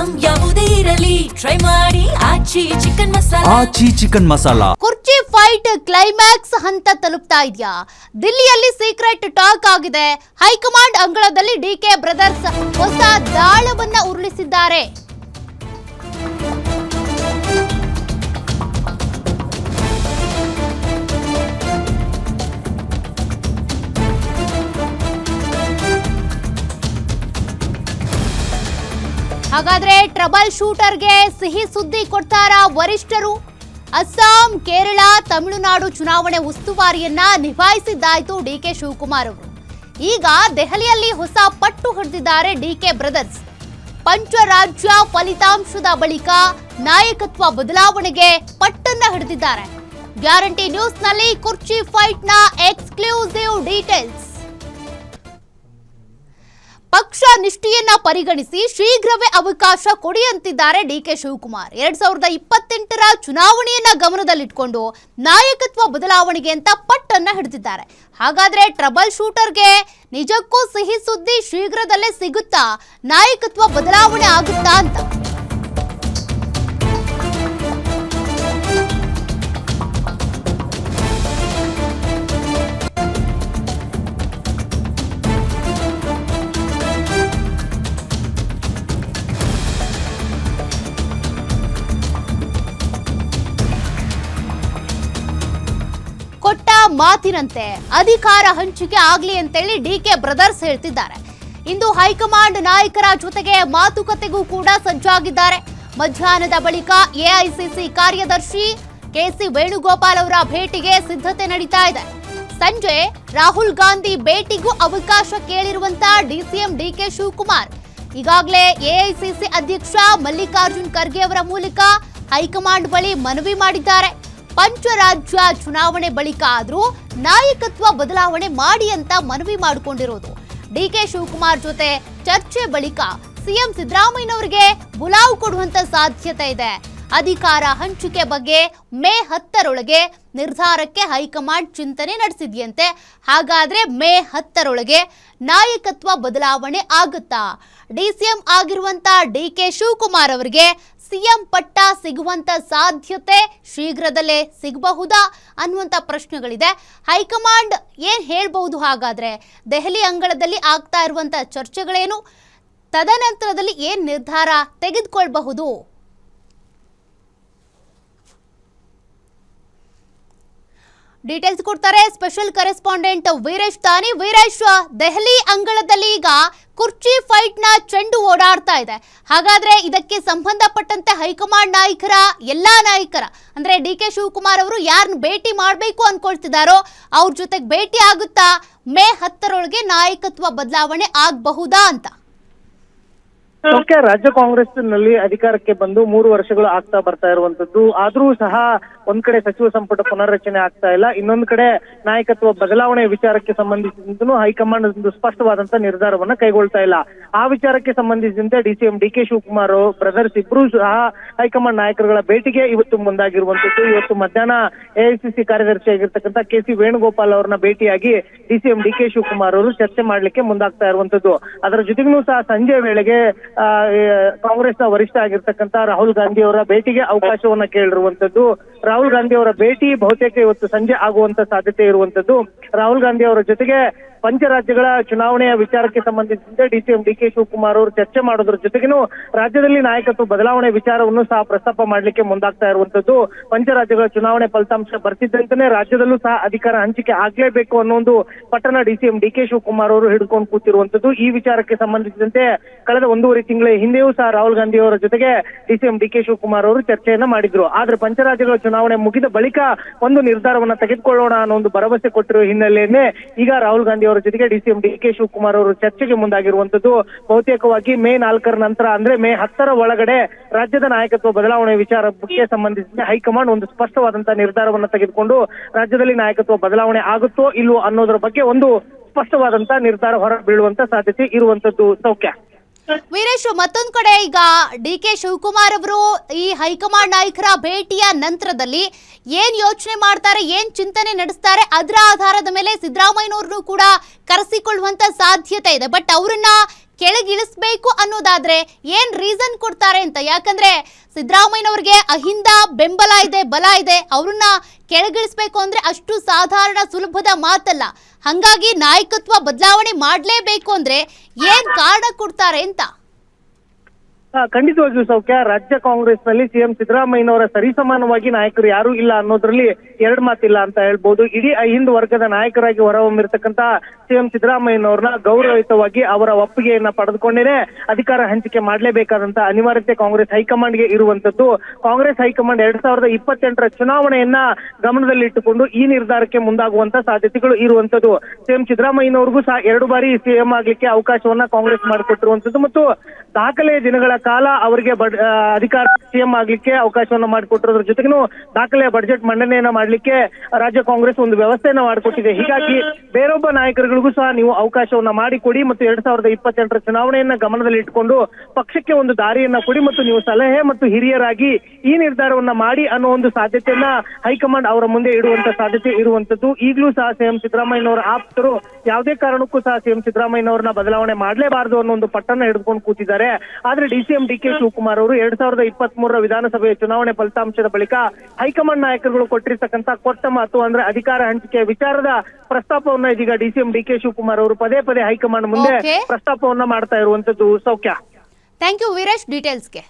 Item ಯಾವುದೇ ಇರಲಿ try ಮಾಡಿ ಆಚಿ ಚಿಕನ್ ಮಸಾಲಾ. ಕುರ್ಚಿ ಫೈಟ್ ಕ್ಲೈಮ್ಯಾಕ್ಸ್ ಹಂತ ತಲುಪ್ತಾ ಇದೆಯಾ? ದಿಲ್ಲಿಯಲ್ಲಿ ಸೀಕ್ರೆಟ್ ಟಾಕ್ ಆಗಿದೆ. ಹೈಕಮಾಂಡ್ ಅಂಗಳದಲ್ಲಿ ಡಿಕೆ ಬ್ರದರ್ಸ್ ಹೊಸ ದಾಳವನ್ನ ಉರುಳಿಸಿದ್ದಾರೆ. ಹಾಗಾದ್ರೆ ಟ್ರಬಲ್ ಶೂಟರ್ಗೆ ಸಿಹಿ ಸುದ್ದಿ ಕೊಡ್ತಾರಾ ವರಿಷ್ಠರು? ಅಸ್ಸಾಂ, ಕೇರಳ, ತಮಿಳುನಾಡು ಚುನಾವಣೆ ಉಸ್ತುವಾರಿಯನ್ನ ನಿಭಾಯಿಸಿದ್ದಾಯ್ತು ಡಿಕೆ ಶಿವಕುಮಾರ್ ಅವರು. ಈಗ ದೆಹಲಿಯಲ್ಲಿ ಹೊಸ ಪಟ್ಟು ಹಿಡಿದಿದ್ದಾರೆ ಡಿಕೆ ಬ್ರದರ್ಸ್. ಪಂಚರಾಜ್ಯ ಫಲಿತಾಂಶದ ಬಳಿಕ ನಾಯಕತ್ವ ಬದಲಾವಣೆಗೆ ಪಟ್ಟನ್ನ ಹಿಡಿದಿದ್ದಾರೆ. ಗ್ಯಾರಂಟಿ ನ್ಯೂಸ್ನಲ್ಲಿ ಕುರ್ಚಿ ಫೈಟ್ನ ಎಕ್ಸ್ಕ್ಲೂಸಿವ್ ಡೀಟೇಲ್ಸ್. ಪಕ್ಷ ನಿಷ್ಠೆಯನ್ನ ಪರಿಗಣಿಸಿ ಶೀಘ್ರವೇ ಅವಕಾಶ ಕೊಡಿ ಅಂತಿದ್ದಾರೆ ಡಿಕೆ ಶಿವಕುಮಾರ್. 2028ರ ಚುನಾವಣೆಯನ್ನ ಗಮನದಲ್ಲಿಟ್ಕೊಂಡು ನಾಯಕತ್ವ ಬದಲಾವಣೆಗೆ ಅಂತ ಪಟ್ಟನ್ನ ಹಿಡಿದಿದ್ದಾರೆ. ಹಾಗಾದ್ರೆ ಟ್ರಬಲ್ ಶೂಟರ್ಗೆ ನಿಜಕ್ಕೂ ಸಿಹಿ ಸುದ್ದಿ ಶೀಘ್ರದಲ್ಲೇ ಸಿಗುತ್ತಾ? ನಾಯಕತ್ವ ಬದಲಾವಣೆ ಆಗುತ್ತಾ ಅಂತ ಕೊಟ್ಟ ಮಾತಿನಂತೆ ಅಧಿಕಾರ ಹಂಚಿಕೆ ಆಗ್ಲಿ ಅಂತೇಳಿ ಡಿಕೆ ಬ್ರದರ್ಸ್ ಹೇಳ್ತಿದ್ದಾರೆ. ಇಂದು ಹೈಕಮಾಂಡ್ ನಾಯಕರ ಜೊತೆಗೆ ಮಾತುಕತೆಗೂ ಕೂಡ ಸಜ್ಜಾಗಿದ್ದಾರೆ. ಮಧ್ಯಾಹ್ನದ ಬಳಿಕ ಎಐಸಿಸಿ ಕಾರ್ಯದರ್ಶಿ ಕೆಸಿ ವೇಣುಗೋಪಾಲ್ ಅವರ ಭೇಟಿಗೆ ಸಿದ್ಧತೆ ನಡೀತಾ ಇದೆ. ಸಂಜೆ ರಾಹುಲ್ ಗಾಂಧಿ ಭೇಟಿಗೂ ಅವಕಾಶ ಕೇಳಿರುವಂತ ಡಿಸಿಎಂ ಡಿಕೆ ಶಿವಕುಮಾರ್ ಈಗಾಗಲೇ ಎಐಸಿಸಿ ಅಧ್ಯಕ್ಷ ಮಲ್ಲಿಕಾರ್ಜುನ್ ಖರ್ಗೆ ಅವರ ಮೂಲಕ ಹೈಕಮಾಂಡ್ ಬಳಿ ಮನವಿ ಮಾಡಿದ್ದಾರೆ. ಪಂಚರಾಜ್ಯ ಚುನಾವಣೆ ಬಳಿಕ ಆದ್ರೂ ನಾಯಕತ್ವ ಬದಲಾವಣೆ ಮಾಡಿ ಅಂತ ಮನವಿ ಮಾಡಿಕೊಂಡಿರೋದು. ಡಿಕೆ ಶಿವಕುಮಾರ್ ಜೊತೆ ಚರ್ಚೆ ಬಳಿಕ ಸಿಎಂ ಸಿದ್ದರಾಮಯ್ಯನವರಿಗೆ ಬುಲಾವ್ ಕೊಡುವಂತ ಸಾಧ್ಯತೆ ಇದೆ. ಅಧಿಕಾರ ಹಂಚಿಕೆ ಬಗ್ಗೆ ಮೇ 10ರೊಳಗೆ ನಿರ್ಧಾರಕ್ಕೆ ಹೈಕಮಾಂಡ್ ಚಿಂತನೆ ನಡೆಸಿದೆಯಂತೆ. ಹಾಗಾದ್ರೆ ಮೇ 10ರೊಳಗೆ ನಾಯಕತ್ವ ಬದಲಾವಣೆ ಆಗುತ್ತಾ? ಡಿಸಿಎಂ ಆಗಿರುವಂತ ಡಿಕೆ ಶಿವಕುಮಾರ್ ಅವರಿಗೆ ಸಿಎಂ ಪಟ್ಟ ಸಿಗುವಂತ ಸಾಧ್ಯತೆ ಶೀಘ್ರದಲ್ಲೇ ಸಿಗಬಹುದಾ ಅನ್ನುವಂಥ ಪ್ರಶ್ನೆಗಳಿದೆ. ಹೈಕಮಾಂಡ್ ಏನ್ ಹೇಳ್ಬಹುದು? ಹಾಗಾದ್ರೆ ದೆಹಲಿ ಅಂಗಳದಲ್ಲಿ ಆಗ್ತಾ ಇರುವಂತ ಚರ್ಚೆಗಳೇನು? ತದನಂತರದಲ್ಲಿ ಏನ್ ನಿರ್ಧಾರ ತೆಗೆದುಕೊಳ್ಳಬಹುದು? ಡೀಟೇಲ್ಸ್ ಕೊಡ್ತಾರೆ ಸ್ಪೆಷಲ್ ಕರೆಸ್ಪಾಂಡೆಂಟ್ ವೀರೇಶ್ ತಾನಿ. ವೀರೇಶ್, ದೆಹಲಿ ಅಂಗಳದಲ್ಲಿ ಈಗ ಕುರ್ಚಿ ಫೈಟ್ ನ ಚೆಂಡು ಓಡಾಡ್ತಾ ಇದೆ. ಹಾಗಾದ್ರೆ ಇದಕ್ಕೆ ಸಂಬಂಧಪಟ್ಟಂತೆ ಹೈಕಮಾಂಡ್ ನಾಯಕರ ಎಲ್ಲಾ ನಾಯಕರ ಅಂದ್ರೆ ಡಿಕೆ ಶಿವಕುಮಾರ್ ಅವರು ಯಾರನ್ನ ಭೇಟಿ ಮಾಡಬೇಕು ಅನ್ಕೊಳ್ತಿದಾರೋ ಅವ್ರ ಜೊತೆಗೆ ಭೇಟಿ ಆಗುತ್ತಾ? ಮೇ 10ರೊಳಗೆ ನಾಯಕತ್ವ ಬದಲಾವಣೆ ಆಗಬಹುದಾ ಅಂತ? ಓಕೆ, ರಾಜ್ಯ ಕಾಂಗ್ರೆಸ್ ನಲ್ಲಿ ಅಧಿಕಾರಕ್ಕೆ ಬಂದು 3 ವರ್ಷಗಳು ಆಗ್ತಾ ಬರ್ತಾ ಇರುವಂತದ್ದು. ಆದ್ರೂ ಸಹ ಒಂದ್ ಕಡೆ ಸಚಿವ ಸಂಪುಟ ಪುನರ್ರಚನೆ ಆಗ್ತಾ ಇಲ್ಲ, ಇನ್ನೊಂದ್ ಕಡೆ ನಾಯಕತ್ವ ಬದಲಾವಣೆ ವಿಚಾರಕ್ಕೆ ಸಂಬಂಧಿಸಿದಂತೆ ಹೈಕಮಾಂಡ್ ಒಂದು ಸ್ಪಷ್ಟವಾದಂತ ನಿರ್ಧಾರವನ್ನ ಕೈಗೊಳ್ತಾ ಇಲ್ಲ. ಆ ವಿಚಾರಕ್ಕೆ ಸಂಬಂಧಿಸಿದಂತೆ ಡಿಸಿಎಂ ಡಿಕೆ ಶಿವಕುಮಾರ್ ಬ್ರದರ್ಸ್ ಇಬ್ರು ಸಹ ಹೈಕಮಾಂಡ್ ನಾಯಕರುಗಳ ಭೇಟಿಗೆ ಇವತ್ತು ಮುಂದಾಗಿರುವಂತದ್ದು. ಇವತ್ತು ಮಧ್ಯಾಹ್ನ ಎಐಸಿಸಿ ಕಾರ್ಯದರ್ಶಿ ಆಗಿರ್ತಕ್ಕಂಥ ಕೆಸಿ ವೇಣುಗೋಪಾಲ್ ಅವರನ್ನ ಭೇಟಿಯಾಗಿ ಡಿಸಿಎಂ ಡಿಕೆ ಶಿವಕುಮಾರ್ ಅವರು ಚರ್ಚೆ ಮಾಡ್ಲಿಕ್ಕೆ ಮುಂದಾಗ್ತಾ ಇರುವಂತದ್ದು. ಅದರ ಜೊತೆಗೂ ಸಹ ಸಂಜೆ ವೇಳೆಗೆ ಕಾಂಗ್ರೆಸ್ನ ವರಿಷ್ಠ ಆಗಿರ್ತಕ್ಕಂಥ ರಾಹುಲ್ ಗಾಂಧಿ ಅವರ ಭೇಟಿಗೆ ಅವಕಾಶವನ್ನ ಕೇಳಿರುವಂತದ್ದು. ರಾಹುಲ್ ಗಾಂಧಿ ಅವರ ಭೇಟಿ ಬಹುತೇಕ ಇವತ್ತು ಸಂಜೆ ಆಗುವಂತ ಸಾಧ್ಯತೆ ಇರುವಂತದ್ದು. ರಾಹುಲ್ ಗಾಂಧಿ ಅವರ ಜೊತೆಗೆ ಪಂಚರಾಜ್ಯಗಳ ಚುನಾವಣೆಯ ವಿಚಾರಕ್ಕೆ ಸಂಬಂಧಿಸಿದಂತೆ ಡಿಸಿಎಂ ಡಿಕೆ ಶಿವಕುಮಾರ್ ಅವರು ಚರ್ಚೆ ಮಾಡೋದ್ರ ಜೊತೆಗೂ ರಾಜ್ಯದಲ್ಲಿ ನಾಯಕತ್ವ ಬದಲಾವಣೆ ವಿಚಾರವನ್ನು ಸಹ ಪ್ರಸ್ತಾಪ ಮಾಡ್ಲಿಕ್ಕೆ ಮುಂದಾಗ್ತಾ ಇರುವಂತದ್ದು. ಪಂಚರಾಜ್ಯಗಳ ಚುನಾವಣೆ ಫಲಿತಾಂಶ ಬರ್ತಿದ್ದಂತೆ ರಾಜ್ಯದಲ್ಲೂ ಸಹ ಅಧಿಕಾರ ಹಂಚಿಕೆ ಆಗ್ಲೇಬೇಕು ಅನ್ನೋ ಒಂದು ಪಟ್ಟಣ ಡಿಸಿಎಂ ಡಿಕೆ ಶಿವಕುಮಾರ್ ಅವರು ಹಿಡ್ಕೊಂಡು ಕೂತಿರುವಂತದ್ದು. ಈ ವಿಚಾರಕ್ಕೆ ಸಂಬಂಧಿಸಿದಂತೆ ಕಳೆದ 1.5 ತಿಂಗಳ ಹಿಂದೆಯೂ ಸಹ ರಾಹುಲ್ ಗಾಂಧಿ ಅವರ ಜೊತೆಗೆ ಡಿಸಿಎಂ ಡಿಕೆ ಶಿವಕುಮಾರ್ ಅವರು ಚರ್ಚೆಯನ್ನ ಮಾಡಿದ್ರು. ಆದ್ರೆ ಪಂಚರಾಜ್ಯಗಳ ಚುನಾವಣೆ ಮುಗಿದ ಬಳಿಕ ಒಂದು ನಿರ್ಧಾರವನ್ನ ತೆಗೆದುಕೊಳ್ಳೋಣ ಅನ್ನೋ ಒಂದು ಭರವಸೆ ಕೊಟ್ಟಿರುವ ಹಿನ್ನೆಲೆಯನ್ನೇ ಈಗ ರಾಹುಲ್ ಗಾಂಧಿ ಅವರ ಜೊತೆಗೆ ಡಿಸಿಎಂ ಡಿಕೆ ಶಿವಕುಮಾರ್ ಅವರು ಚರ್ಚೆಗೆ ಮುಂದಾಗಿರುವಂತದ್ದು. ಬಹುತೇಕವಾಗಿ ಮೇ 4ರ ನಂತರ ಅಂದ್ರೆ ಮೇ 10ರ ಒಳಗಡೆ ರಾಜ್ಯದ ನಾಯಕತ್ವ ಬದಲಾವಣೆ ವಿಚಾರಕ್ಕೆ ಸಂಬಂಧಿಸಿದ ಹೈಕಮಾಂಡ್ ಒಂದು ಸ್ಪಷ್ಟವಾದಂತಹ ನಿರ್ಧಾರವನ್ನ ತೆಗೆದುಕೊಂಡು ರಾಜ್ಯದಲ್ಲಿ ನಾಯಕತ್ವ ಬದಲಾವಣೆ ಆಗುತ್ತೋ ಇಲ್ವೋ ಅನ್ನೋದ್ರ ಬಗ್ಗೆ ಒಂದು ಸ್ಪಷ್ಟವಾದಂತಹ ನಿರ್ಧಾರ ಹೊರ ಬೀಳುವಂತ ಸಾಧ್ಯತೆ ಇರುವಂತದ್ದು. ಸೌಖ್ಯ ವೀರೇಶ್, ಮತ್ತೊಂದು ಕಡೆ ಈಗ ಡಿಕೆ ಶಿವಕುಮಾರ್ ಅವರು ಈ ಹೈಕಮಾಂಡ್ ನಾಯಕರ ಭೇಟಿಯ ನಂತರದಲ್ಲಿ ಏನ್ ಯೋಚನೆ ಮಾಡ್ತಾರೆ, ಏನ್ ಚಿಂತನೆ ನಡೆಸ್ತಾರೆ, ಅದರ ಆಧಾರದ ಮೇಲೆ ಸಿದ್ದರಾಮಯ್ಯನವ್ರನ್ನು ಕೂಡ ಕರೆಸಿಕೊಳ್ಳುವಂತ ಸಾಧ್ಯತೆ ಇದೆ. ಬಟ್ ಅವರನ್ನ ಕೆಳಗಿಳಿಸ್ಬೇಕು ಅನ್ನೋದಾದ್ರೆ ಏನ್ ರೀಸನ್ ಕೊಡ್ತಾರೆ ಅಂತ? ಯಾಕಂದ್ರೆ ಸಿದ್ದರಾಮಯ್ಯನವ್ರಿಗೆ ಅಹಿಂದ ಬೆಂಬಲ ಇದೆ, ಬಲ ಇದೆ, ಅವ್ರನ್ನ ಕೆಳಗಿಳಿಸ್ಬೇಕು ಅಂದ್ರೆ ಅಷ್ಟು ಸಾಧಾರಣ ಸುಲಭದ ಮಾತಲ್ಲ. ಹಂಗಾಗಿ ನಾಯಕತ್ವ ಬದಲಾವಣೆ ಮಾಡ್ಲೇಬೇಕು ಅಂದ್ರೆ ಏನ್ ಕಾರಣ ಕೊಡ್ತಾರೆ ಅಂತ? ಖಂಡಿತವಾಗಿಯೂ ಸೌಖ್ಯ. ರಾಜ್ಯ ಕಾಂಗ್ರೆಸ್ ನಲ್ಲಿ ಸಿಎಂ ಸಿದ್ದರಾಮಯ್ಯನವರ ಸರಿಸಮಾನವಾಗಿ ನಾಯಕರು ಯಾರು ಇಲ್ಲ ಅನ್ನೋದ್ರಲ್ಲಿ ಎರಡು ಮಾತಿಲ್ಲ ಅಂತ ಹೇಳ್ಬೋದು. ಇಡೀ ಅಹಿಂದ ವರ್ಗದ ನಾಯಕರಾಗಿ ಹೊರಹೊಮ್ಮಿರ್ತಕ್ಕಂತ ಸಿಎಂ ಸಿದ್ದರಾಮಯ್ಯನವ್ರನ್ನ ಗೌರವಯುತವಾಗಿ ಅವರ ಒಪ್ಪಿಗೆಯನ್ನ ಪಡೆದುಕೊಂಡೇನೆ ಅಧಿಕಾರ ಹಂಚಿಕೆ ಮಾಡಲೇಬೇಕಾದಂತ ಅನಿವಾರ್ಯತೆ ಕಾಂಗ್ರೆಸ್ ಹೈಕಮಾಂಡ್ಗೆ ಇರುವಂತದ್ದು. ಕಾಂಗ್ರೆಸ್ ಹೈಕಮಾಂಡ್ 2028ರ ಚುನಾವಣೆಯನ್ನ ಗಮನದಲ್ಲಿಟ್ಟುಕೊಂಡು ಈ ನಿರ್ಧಾರಕ್ಕೆ ಮುಂದಾಗುವಂತ ಸಾಧ್ಯತೆಗಳು ಇರುವಂತದ್ದು. ಸಿಎಂ ಸಿದ್ದರಾಮಯ್ಯನವ್ರಿಗೂ ಸಹ 2 ಬಾರಿ ಸಿಎಂ ಆಗ್ಲಿಕ್ಕೆ ಅವಕಾಶವನ್ನ ಕಾಂಗ್ರೆಸ್ ಮಾಡಿಕೊಟ್ಟಿರುವಂತದ್ದು ಮತ್ತು ದಾಖಲೆಯ ದಿನಗಳ ಕಾಲ ಅವರಿಗೆ ಅಧಿಕಾರ ಸಿಎಂ ಆಗ್ಲಿಕ್ಕೆ ಅವಕಾಶವನ್ನ ಮಾಡಿಕೊಟ್ಟಿರೋದ್ರ ಜೊತೆಗೂ ದಾಖಲೆಯ ಬಜೆಟ್ ಮಂಡನೆಯನ್ನ ಮಾಡ್ಲಿಕ್ಕೆ ರಾಜ್ಯ ಕಾಂಗ್ರೆಸ್ ಒಂದು ವ್ಯವಸ್ಥೆಯನ್ನ ಮಾಡಿಕೊಟ್ಟಿದೆ. ಹೀಗಾಗಿ ಬೇರೊಬ್ಬ ನಾಯಕರುಗಳಿಗೂ ಸಹ ನೀವು ಅವಕಾಶವನ್ನ ಮಾಡಿಕೊಡಿ ಮತ್ತು 2028ರ ಚುನಾವಣೆಯನ್ನ ಗಮನದಲ್ಲಿ ಇಟ್ಕೊಂಡು ಪಕ್ಷಕ್ಕೆ ಒಂದು ದಾರಿಯನ್ನ ಕೊಡಿ ಮತ್ತು ನೀವು ಸಲಹೆ ಮತ್ತು ಹಿರಿಯರಾಗಿ ಈ ನಿರ್ಧಾರವನ್ನ ಮಾಡಿ ಅನ್ನೋ ಒಂದು ಸಾಧ್ಯತೆಯನ್ನ ಹೈಕಮಾಂಡ್ ಅವರ ಮುಂದೆ ಇಡುವಂತ ಸಾಧ್ಯತೆ ಇರುವಂತದ್ದು. ಈಗಲೂ ಸಹ ಸಿಎಂ ಸಿದ್ದರಾಮಯ್ಯನವರ ಆಪ್ತರು ಯಾವುದೇ ಕಾರಣಕ್ಕೂ ಸಹ ಸಿಎಂ ಸಿದ್ದರಾಮಯ್ಯನವರನ್ನ ಬದಲಾವಣೆ ಮಾಡಲೇಬಾರದು ಅನ್ನೋ ಒಂದು ಪಟ್ಟನ್ನ ಹಿಡಿದುಕೊಂಡು ಕೂತಿದ್ದಾರೆ. ಆದ್ರೆ ಡಿಸಿಎಂ ಡಿ ಕೆ ಶಿವಕುಮಾರ್ ಅವರು 2023ರ ವಿಧಾನಸಭೆಯ ಚುನಾವಣೆ ಫಲಿತಾಂಶದ ಬಳಿಕ ಹೈಕಮಾಂಡ್ ನಾಯಕರುಗಳು ಕೊಟ್ಟಿರ್ತಕ್ಕಂಥ ಕೊಟ್ಟ ಮಾತು ಅಂದ್ರೆ ಅಧಿಕಾರ ಹಂಚಿಕೆ ವಿಚಾರದ ಪ್ರಸ್ತಾಪವನ್ನ ಇದೀಗ ಡಿಸಿಎಂ ಡಿ ಕೆ ಶಿವಕುಮಾರ್ ಅವರು ಪದೇ ಪದೇ ಹೈಕಮಾಂಡ್ ಮುಂದೆ ಪ್ರಸ್ತಾಪವನ್ನ ಮಾಡ್ತಾ ಇರುವಂತದ್ದು. ಸೌಖ್ಯ. Thank you Veeresh ಡೀಟೇಲ್ಸ್ಗೆ.